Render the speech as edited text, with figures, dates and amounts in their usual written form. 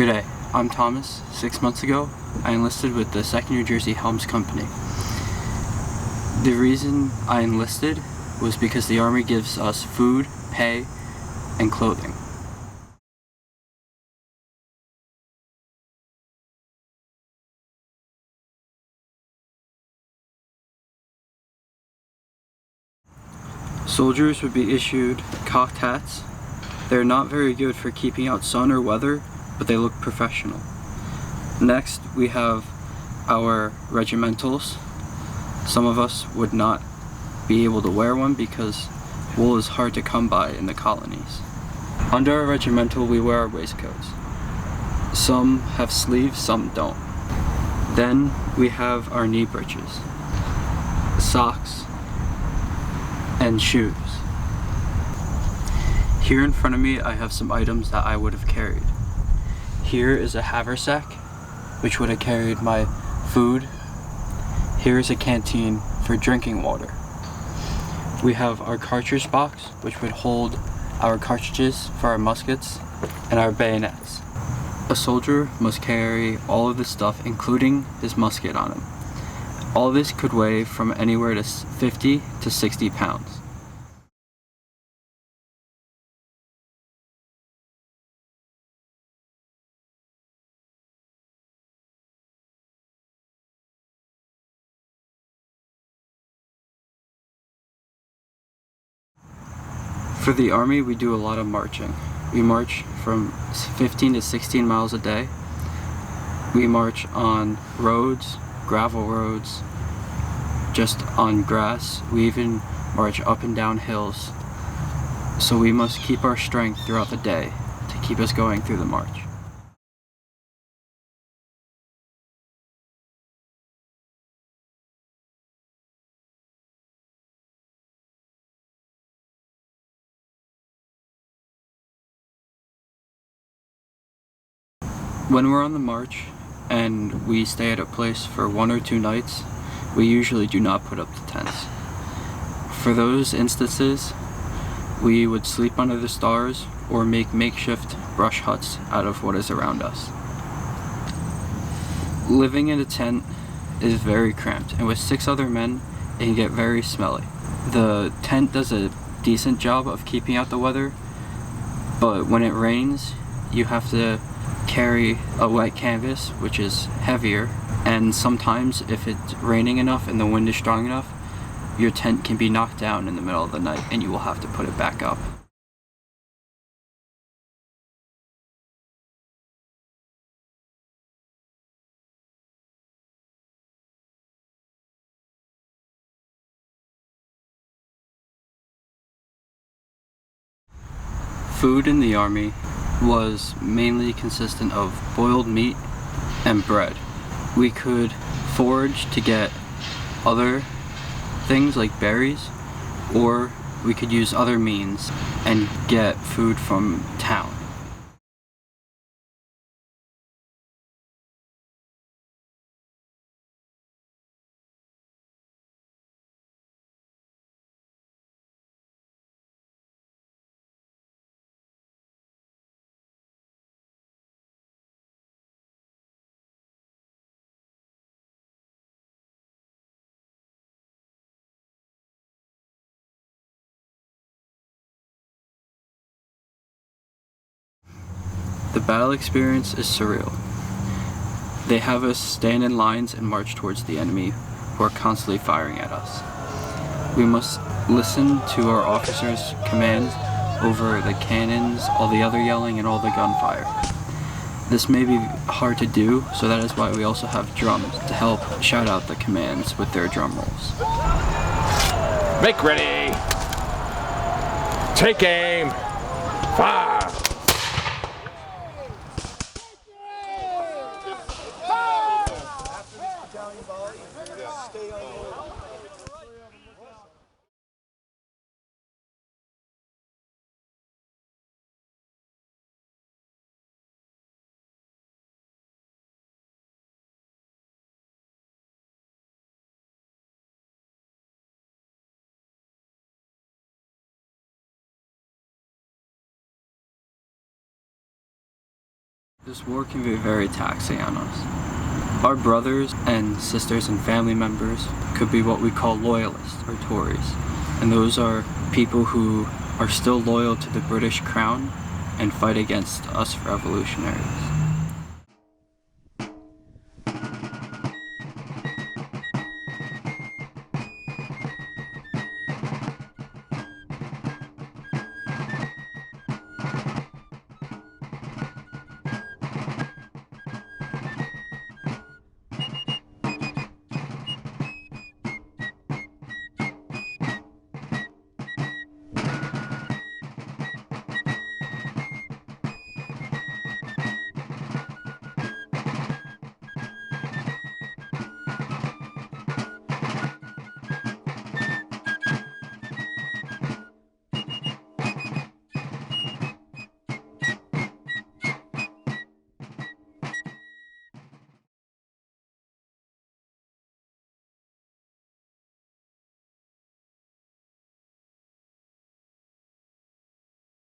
Good day, I'm Thomas. 6 months ago, I enlisted with the 2nd New Jersey Helms Company. The reason I enlisted was because the Army gives us food, pay, and clothing. Soldiers would be issued cocked hats. They're not very good for keeping out sun or weather, but they look professional. Next, we have our regimentals. Some of us would not be able to wear one because wool is hard to come by in the colonies. Under our regimental, we wear our waistcoats. Some have sleeves, some don't. Then we have our knee breeches, socks, and shoes. Here in front of me, I have some items that I would have carried. Here is a haversack, which would have carried my food. Here is a canteen for drinking water. We have our cartridge box, which would hold our cartridges for our muskets and our bayonets. A soldier must carry all of this stuff, including his musket on him. All this could weigh from anywhere to 50 to 60 pounds. For the Army, we do a lot of marching. We march from 15 to 16 miles a day. We march on roads, gravel roads, just on grass. We even march up and down hills. So we must keep our strength throughout the day to keep us going through the march. When we're on the march and we stay at a place for 1 or 2 nights, we usually do not put up the tents. For those instances, we would sleep under the stars or make makeshift brush huts out of what is around us. Living in a tent is very cramped, and with 6 other men, it can get very smelly. The tent does a decent job of keeping out the weather, but when it rains, you have to carry a wet canvas, which is heavier, and sometimes if it's raining enough and the wind is strong enough, your tent can be knocked down in the middle of the night and you will have to put it back up. Food in the Army was mainly consistent of boiled meat and bread. We could forage to get other things like berries, or we could use other means and get food from town. The battle experience is surreal. They have us stand in lines and march towards the enemy who are constantly firing at us. We must listen to our officers' commands over the cannons, all the other yelling, and all the gunfire. This may be hard to do, so that is why we also have drums to help shout out the commands with their drum rolls. Make ready! Take aim! Fire! Stay on This war can be very taxing on us. Our brothers and sisters and family members could be what we call loyalists or Tories. And those are people who are still loyal to the British Crown and fight against us revolutionaries.